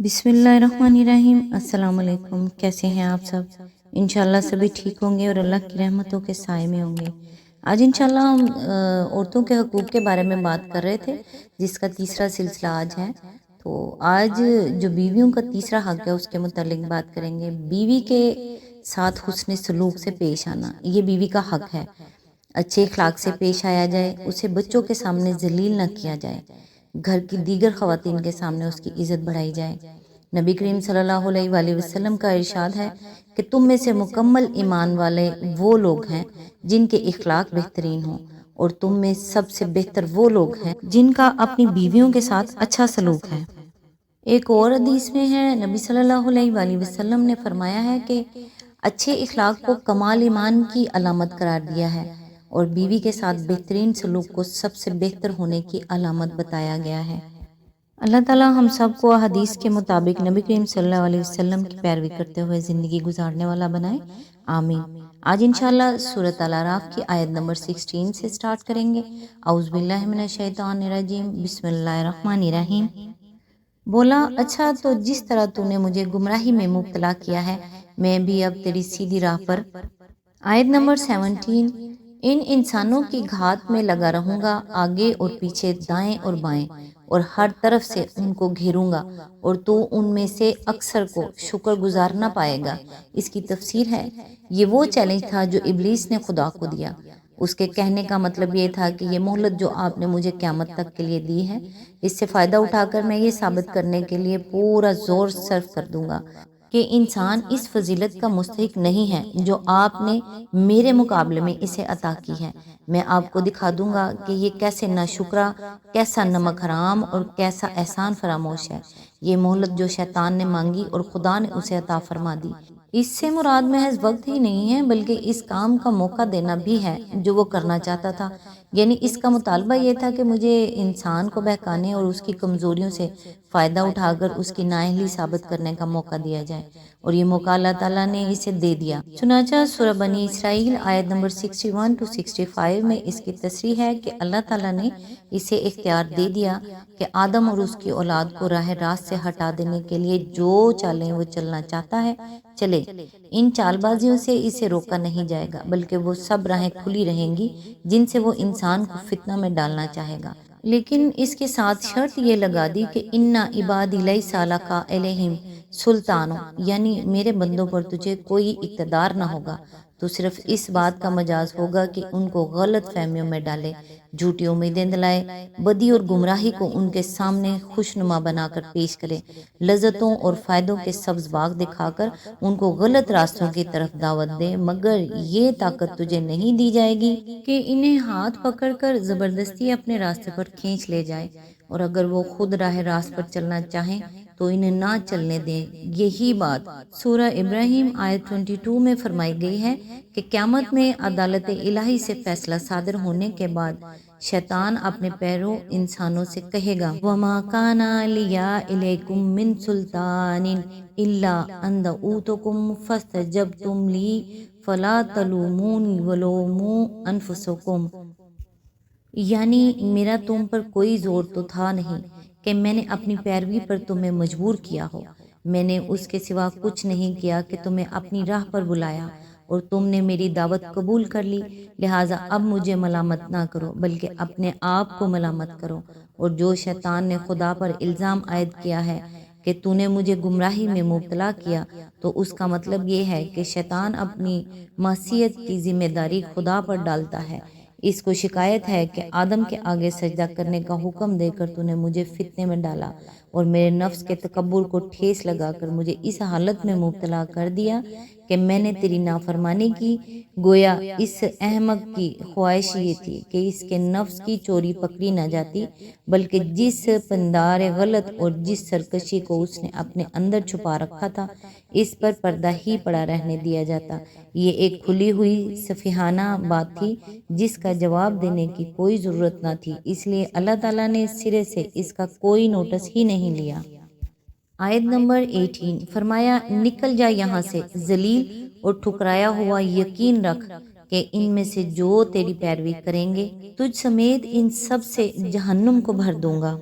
بسم اللہ الرحمن الرحیم۔ السلام علیکم، کیسے ہیں آپ سب؟ انشاءاللہ سبھی ٹھیک ہوں گے اور اللہ کی رحمتوں کے سائے میں ہوں گے۔ آج انشاءاللہ ہم عورتوں کے حقوق کے بارے میں بات کر رہے تھے، جس کا تیسرا سلسلہ آج ہے۔ تو آج جو بیویوں کا تیسرا حق ہے اس کے متعلق بات کریں گے۔ بیوی کے ساتھ حسن سلوک سے پیش آنا، یہ بیوی کا حق ہے۔ اچھے اخلاق سے پیش آیا جائے، اسے بچوں کے سامنے ذلیل نہ کیا جائے، گھر کی دیگر خواتین کے سامنے اس کی عزت بڑھائی جائے۔ نبی کریم صلی اللہ علیہ وآلہ وسلم کا ارشاد ہے کہ تم میں سے مکمل ایمان والے وہ لوگ ہیں جن کے اخلاق بہترین ہوں، اور تم میں سب سے بہتر وہ لوگ ہیں جن کا اپنی بیویوں کے ساتھ اچھا سلوک ہے۔ ایک اور حدیث میں ہے، نبی صلی اللہ علیہ وآلہ وسلم نے فرمایا ہے کہ اچھے اخلاق کو کمال ایمان کی علامت قرار دیا ہے، اور بیوی کے ساتھ بہترین سلوک کو سب سے بہتر ہونے کی علامت بتایا گیا ہے۔ اللہ تعالی ہم سب کو حدیث کے مطابق نبی کریم صلی اللہ علیہ وسلم کی پیروی کرتے ہوئے زندگی گزارنے والا بنائے، آمین۔ آج انشاءاللہ سورۃ الاعراف کی آیت نمبر 16 سے سٹارٹ کریں گے۔ اعوذ باللہ من الشیطان الرجیم، بسم اللہ الرحمن الرحیم۔ بولا، اچھا تو جس طرح تو نے مجھے گمراہی میں مبتلا کیا ہے، میں بھی اب تیری سیدھی راہ پر۔ آیت نمبر 17، ان انسانوں کی گھات میں لگا رہوں گا، آگے اور پیچھے، دائیں اور بائیں، اور ہر طرف سے ان کو گھیروں گا، اور تو ان میں سے اکثر کو شکر گزار نہ پائے گا۔ اس کی تفسیر ہے، یہ وہ چیلنج تھا جو ابلیس نے خدا کو دیا۔ اس کے کہنے کا مطلب یہ تھا کہ یہ مہلت جو آپ نے مجھے قیامت تک کے لیے دی ہے، اس سے فائدہ اٹھا کر میں یہ ثابت کرنے کے لیے پورا زور صرف کر دوں گا کہ انسان اس فضیلت کا مستحق نہیں ہے جو آپ نے میرے مقابلے میں اسے عطا کی ہے۔ میں آپ کو دکھا دوں گا کہ یہ کیسے ناشکرا، کیسا نمک حرام اور کیسا احسان فراموش ہے۔ یہ مہلت جو شیطان نے مانگی اور خدا نے اسے عطا فرما دی، اس سے مراد محض وقت ہی نہیں ہے بلکہ اس کام کا موقع دینا بھی ہے جو وہ کرنا چاہتا تھا۔ یعنی اس کا مطالبہ یہ تھا کہ مجھے انسان کو بہکانے اور اس کی کمزوریوں سے فائدہ اٹھا کر اس کی نااہلی ثابت کرنے کا موقع دیا جائے، اور یہ موقع اللہ تعالیٰ نے اسے دے دیا۔ چنانچہ سورہ بنی اسرائیل آیت نمبر 61 to 65 میں اس کی تصریح ہے کہ اللہ تعالیٰ نے اسے اختیار دے دیا کہ آدم اور اس کی اولاد کو راہ راست سے ہٹا دینے کے لیے جو چالیں وہ چلنا چاہتا ہے چلے۔ ان چال بازیوں سے اسے روکا نہیں جائے گا، بلکہ وہ سب راہیں کھلی رہیں گی جن سے وہ انسان کو فتنہ میں ڈالنا چاہے گا۔ لیکن اس کے ساتھ شرط یہ لگا دی کہ اِنَّ عِبَادِی لَیْسَ لَکَ عَلَیْہِم سلطان، یعنی میرے بندوں پر تجھے کوئی اقتدار نہ ہوگا۔ تو صرف اس بات کا مجاز ہوگا کہ ان کو غلط فہمیوں میں ڈالے، جھوٹی امیدیں دلائے، بدی اور گمراہی کو ان کے سامنے خوشنما بنا کر پیش کرے، لذتوں اور فائدوں کے سبز باغ دکھا کر ان کو غلط راستوں کی طرف دعوت دے، مگر یہ طاقت تجھے نہیں دی جائے گی کہ انہیں ہاتھ پکڑ کر زبردستی اپنے راستے پر کھینچ لے جائے، اور اگر وہ خود راہ راست پر چلنا چاہیں تو انہیں نہ چلنے دیں۔ یہی بات سورہ ابراہیم آیت 22 میں فرمائی گئی ہے کہ قیامت میں عدالت الہی سے فیصلہ صادر ہونے کے بعد شیطان اپنے پیروں انسانوں سے کہے گا، وَمَا كَانَ لِيَ عَلَيْكُم مِّن سُلْطَانٍ إِلَّا أَن دَعَوْتُكُمْ فَاسْتَجَبْتُمْ لِي فَلَا تَلُومُونِي وَلُومُوا أَنفُسَكُمْ۔ یعنی میرا تم پر کوئی زور تو تھا نہیں کہ میں نے اپنی پیروی پر تمہیں مجبور کیا ہو، میں نے اس کے سوا کچھ نہیں کیا کہ تمہیں اپنی راہ پر بلایا اور تم نے میری دعوت قبول کر لی، لہٰذا اب مجھے ملامت نہ کرو بلکہ اپنے آپ کو ملامت کرو۔ اور جو شیطان نے خدا پر الزام عائد کیا ہے کہ تو نے مجھے گمراہی میں مبتلا کیا، تو اس کا مطلب یہ ہے کہ شیطان اپنی معصیت کی ذمہ داری خدا پر ڈالتا ہے۔ اس کو شکایت ہے کہ آدم کے آگے سجدہ کرنے کا حکم دے کر تو نے مجھے فتنے میں ڈالا اور میرے نفس کے تکبر کو ٹھیس لگا کر مجھے اس حالت میں مبتلا کر دیا کہ میں نے تیری نافرمانی کی۔ گویا اس احمق کی خواہش یہ تھی کہ اس کے نفس کی چوری پکڑی نہ جاتی، بلکہ جس پندار غلط اور جس سرکشی کو اس نے اپنے اندر چھپا رکھا تھا اس پر پردہ ہی پڑا رہنے دیا جاتا۔ یہ ایک کھلی ہوئی سفیہانہ بات تھی جس کا جواب دینے کی کوئی ضرورت نہ تھی، اس لیے اللہ تعالیٰ نے سرے سے اس کا کوئی نوٹس ہی نہیں لیا۔ آیت نمبر 18، فرمایا، نکل جا یہاں سے ذلیل اور ٹھکرایا ہوا، یقین رکھ کہ ان میں سے جو تیری پیروی کریں گے تجھ سمیت ان سب سے جہنم کو بھر دوں گا۔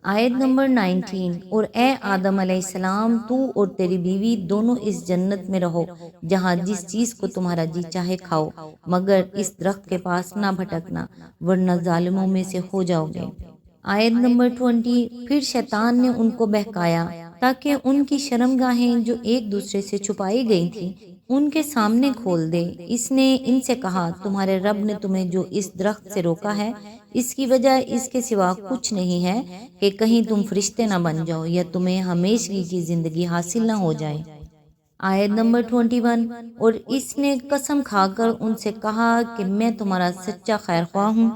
آیت نمبر 19، اور اے آدم علیہ السلام، تو اور تیری بیوی دونوں اس جنت میں رہو جہاں جس چیز کو تمہارا جی چاہے کھاؤ، مگر اس درخت کے پاس نہ بھٹکنا ورنہ ظالموں میں سے ہو جاؤ گے۔ آیت نمبر 20، پھر شیطان نے ان کو بہکایا تاکہ ان کی شرمگاہیں جو ایک دوسرے سے چھپائی گئی تھیں ان کے سامنے کھول دے۔ اس نے ان سے کہا، تمہارے رب نے تمہیں جو اس درخت سے روکا ہے اس کی وجہ اس کے سوا کچھ نہیں ہے کہ کہیں تم فرشتے نہ بن جاؤ یا تمہیں ہمیشگی کی زندگی حاصل نہ ہو جائے۔ آیت نمبر 21، اور اس نے قسم کھا کر ان سے کہا کہ میں تمہارا سچا خیر خواہ ہوں۔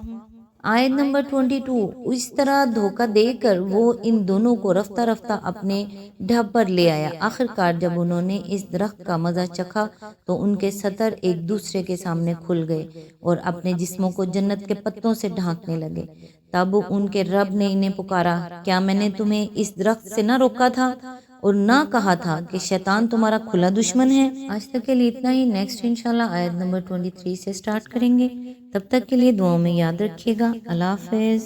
آیت نمبر 22، اس طرح دھوکہ دے کر وہ ان دونوں کو رفتہ رفتہ اپنے ڈھب پر لے آیا۔ آخرکار جب انہوں نے اس درخت کا مزہ چکھا تو ان کے سطر ایک دوسرے کے سامنے کھل گئے اور اپنے جسموں کو جنت کے پتوں سے ڈھانکنے لگے۔ تب ان کے رب نے انہیں پکارا، کیا میں نے تمہیں اس درخت سے نہ روکا تھا اور نہ کہا تھا کہ شیطان تمہارا کھلا دشمن ہے؟ آج تک کے لیے اتنا ہی، نیکسٹ انشاءاللہ آیت نمبر 23 سے سٹارٹ کریں گے۔ تب تک کے لیے دعاؤں میں یاد رکھیے گا۔ اللہ حافظ۔